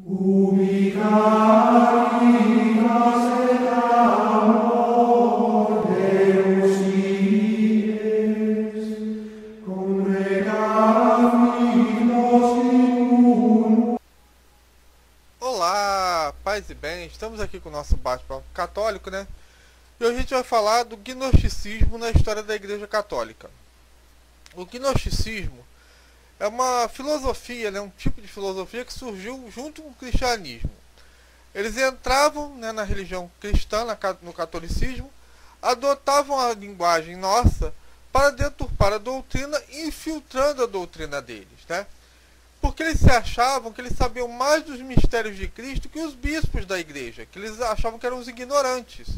Ubi caritas et amor Deus ies, congregavidos in. Olá, paz e bem, estamos aqui com o nosso bate-papo católico, né? E hoje a gente vai falar do gnosticismo na história da Igreja Católica. O gnosticismo é uma filosofia, né, um tipo de filosofia que surgiu junto com o cristianismo. Eles entravam, né, na religião cristã, no catolicismo, adotavam a linguagem nossa para deturpar a doutrina, infiltrando a doutrina deles, né? Porque eles se achavam que eles sabiam mais dos mistérios de Cristo que os bispos da igreja, que eles achavam que eram os ignorantes.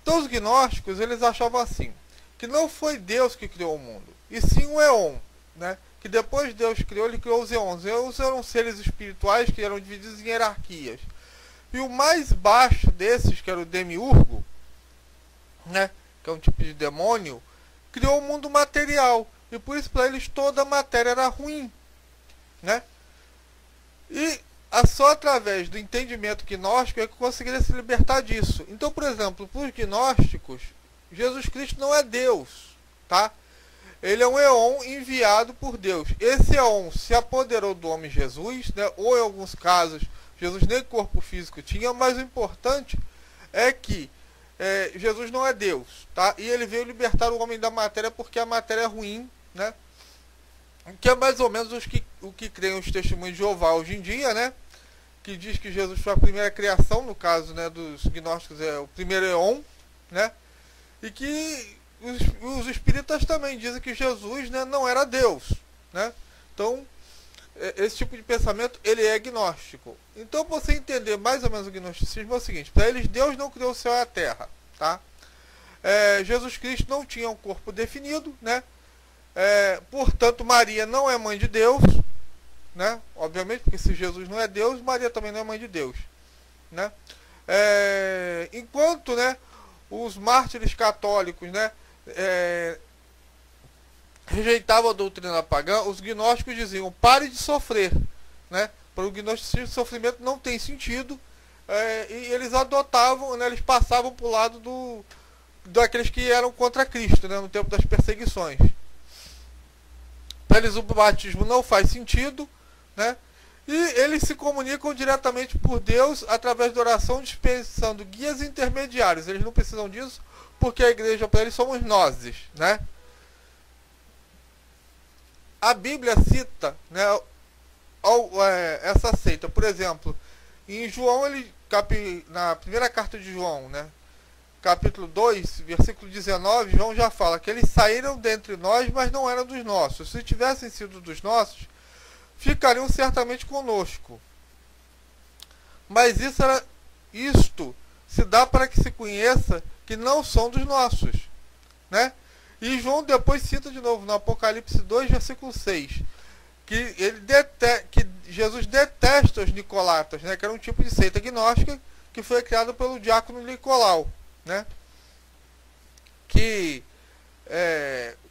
Então os gnósticos, eles achavam assim, que não foi Deus que criou o mundo, e sim o Éon, né? Que depois Deus criou, ele criou os Éons. Os Éons eram seres espirituais que eram divididos em hierarquias. E o mais baixo desses, que era o demiurgo, né? Que é um tipo de demônio, criou o mundo material. E por isso para eles toda a matéria era ruim, né? E só através do entendimento gnóstico é que conseguiria se libertar disso. Então, por exemplo, para os gnósticos, Jesus Cristo não é Deus, tá? Ele é um Éon enviado por Deus. Esse Éon se apoderou do homem Jesus, né? Ou em alguns casos, Jesus nem corpo físico tinha, mas o importante é que Jesus não é Deus, tá? E ele veio libertar o homem da matéria porque a matéria é ruim, né? Que é mais ou menos o que creem os testemunhos de Jeová hoje em dia, né? Que diz que Jesus foi a primeira criação, no caso, né, dos gnósticos é o primeiro Éon, né? E que os espíritas também dizem que Jesus, né, não era Deus, né? Então, esse tipo de pensamento, ele é gnóstico. Então, para você entender mais ou menos o gnosticismo, é o seguinte: para eles, Deus não criou o céu e a terra, tá? Jesus Cristo não tinha um corpo definido, né? Portanto, Maria não é mãe de Deus, né? Obviamente, porque se Jesus não é Deus, Maria também não é mãe de Deus, né? Enquanto, né, os mártires católicos, né, rejeitavam a doutrina pagã, os gnósticos diziam: pare de sofrer, né? Para o gnosticismo, o sofrimento não tem sentido, e eles adotavam, né, eles passavam para o lado daqueles que eram contra Cristo, né, no tempo das perseguições. Para eles o batismo não faz sentido, né? E eles se comunicam diretamente por Deus através da oração, dispensando guias intermediários. Eles não precisam disso porque a igreja para eles somos nós, né? A Bíblia cita, né, essa seita, por exemplo, em João, na primeira carta de João, né, capítulo 2, versículo 19, João já fala que eles saíram dentre nós, mas não eram dos nossos. Se tivessem sido dos nossos, ficariam certamente conosco. Mas isto se dá para que se conheça que não são dos nossos, né? E João depois cita de novo no Apocalipse 2, versículo 6, que que Jesus detesta os nicolatas, né? Que era um tipo de seita gnóstica que foi criado pelo diácono Nicolau, né? Que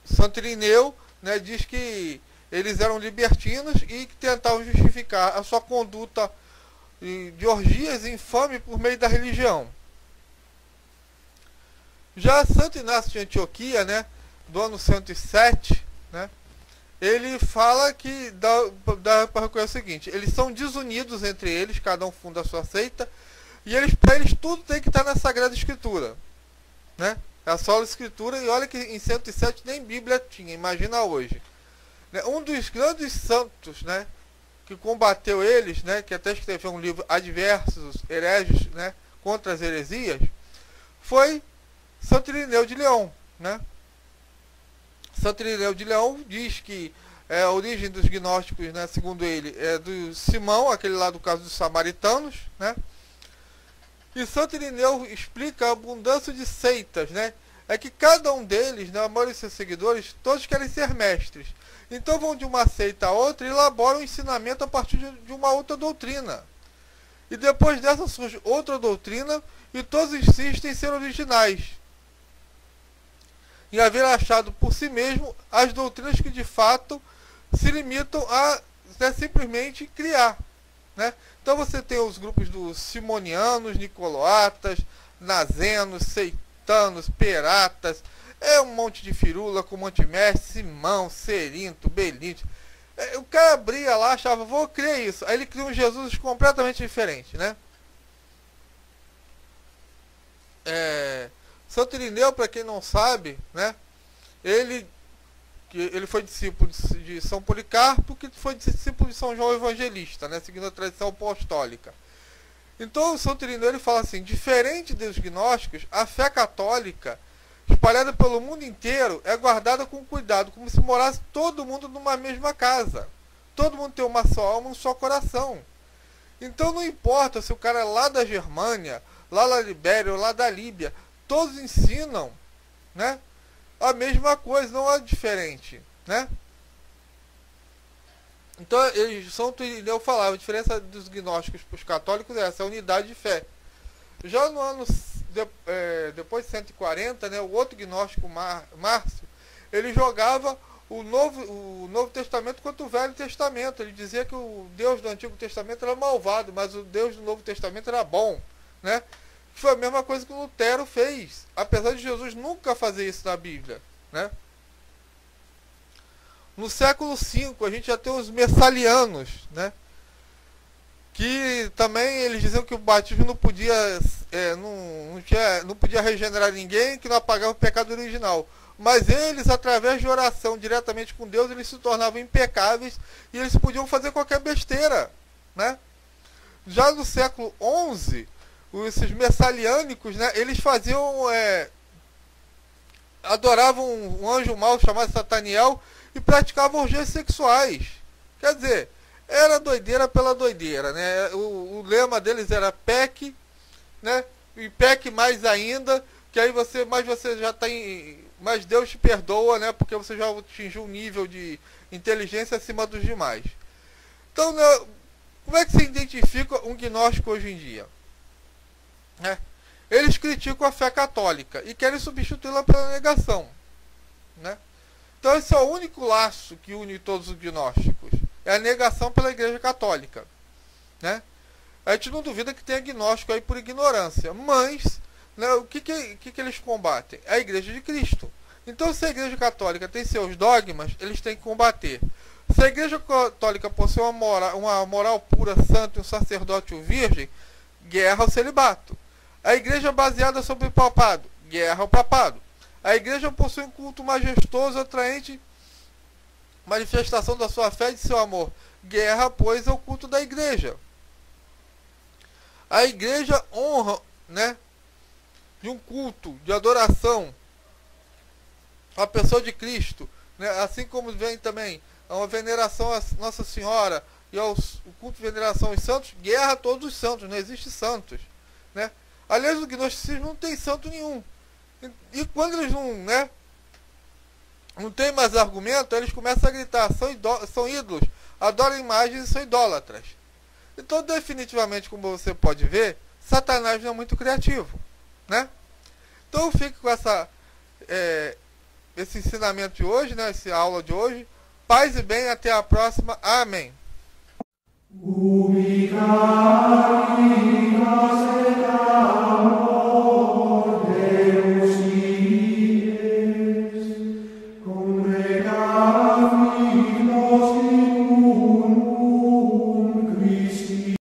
Santo Irineu, né, diz que eles eram libertinos e que tentavam justificar a sua conduta de orgias infame por meio da religião. Já Santo Inácio de Antioquia, né, do ano 107, né, ele fala que dá para reconhecer o seguinte: eles são desunidos entre eles, cada um funda a sua seita, e para eles tudo tem que estar na Sagrada Escritura, né? É a sola Escritura, e olha que em 107 nem Bíblia tinha, imagina hoje. Um dos grandes santos, né, que combateu eles, né, que até escreveu um livro Adversos Hereges, né, contra as heresias, foi Santo Irineu de Leão, né? Santo Irineu de Leão diz que a origem dos gnósticos, né, segundo ele, é do Simão, aquele lá do caso dos samaritanos, né? E Santo Irineu explica a abundância de seitas, né? É que cada um deles, né, a maioria de seus seguidores, todos querem ser mestres. Então vão de uma seita a outra e elaboram um ensinamento a partir de uma outra doutrina. E depois dessa surge outra doutrina e todos insistem em ser originais, em haver achado por si mesmo as doutrinas que de fato se limitam a simplesmente criar, né? Então você tem os grupos dos simonianos, nicolatas, nazenos, seitanos, peratas, um monte de firula com um monte de mestre, Simão, Cerinto, Belinte. O cara abria lá, achava, vou criar isso. Aí ele cria um Jesus completamente diferente, né? Santo Irineu, para quem não sabe, né? Ele foi discípulo de São Policarpo, que foi discípulo de São João Evangelista, né? Seguindo a tradição apostólica. Então o Santo Irineu ele fala assim, diferente dos gnósticos, a fé católica, espalhada pelo mundo inteiro, é guardada com cuidado, como se morasse todo mundo numa mesma casa. Todo mundo tem uma só alma, um só coração. Então não importa se o cara é lá da Germânia, lá da Libéria ou lá da Líbia, todos ensinam, né, a mesma coisa, não é diferente, né? Então, Santo Irineu falava, a diferença dos gnósticos para os católicos é essa, a unidade de fé. Já no ano depois de 140, né, o outro gnóstico, Márcio, ele jogava o Novo Testamento contra o Velho Testamento. Ele dizia que o Deus do Antigo Testamento era malvado, mas o Deus do Novo Testamento era bom, né? Foi a mesma coisa que Lutero fez, apesar de Jesus nunca fazer isso na Bíblia, né? No século V, a gente já tem os messalianos, né? Que também eles diziam que o batismo não podia, não podia regenerar ninguém, que não apagava o pecado original. Mas eles, através de oração diretamente com Deus, eles se tornavam impecáveis e eles podiam fazer qualquer besteira, né? Já no século XI, esses messaliânicos, né, eles faziam, adoravam um anjo mau chamado Sataniel e praticavam orgias sexuais. Quer dizer, era doideira pela doideira, né? O lema deles era PEC, né? E PEC mais ainda, que aí você já tem, mas Deus te perdoa, né? Porque você já atingiu um nível de inteligência acima dos demais. Então, né, como é que se identifica um gnóstico hoje em dia? Eles criticam a fé católica e querem substituí-la pela negação, né? Então esse é o único laço que une todos os gnósticos, é a negação pela Igreja Católica, né? A gente não duvida que tenha gnóstico aí por ignorância, mas, né, o que eles combatem? É a Igreja de Cristo. Então se a Igreja Católica tem seus dogmas, eles têm que combater. Se a Igreja Católica possui uma moral pura, santa e um sacerdócio virgem, guerra ao celibato. A igreja baseada sobre o papado, guerra ao papado. A igreja possui um culto majestoso, atraente, manifestação da sua fé e de seu amor. Guerra, pois, ao culto da igreja. A igreja honra, né, de um culto, de adoração à pessoa de Cristo, né, assim como vem também uma veneração a Nossa Senhora e o culto de veneração aos santos, guerra a todos os santos, não existe santos, né? Aliás, o gnosticismo não tem santo nenhum. E quando eles não tem mais argumento, eles começam a gritar, são ídolos, adoram imagens e são idólatras. Então, definitivamente, como você pode ver, Satanás não é muito criativo, né? Então, eu fico com esse ensinamento de hoje, né? Essa aula de hoje. Paz e bem, até a próxima. Amém. Ubica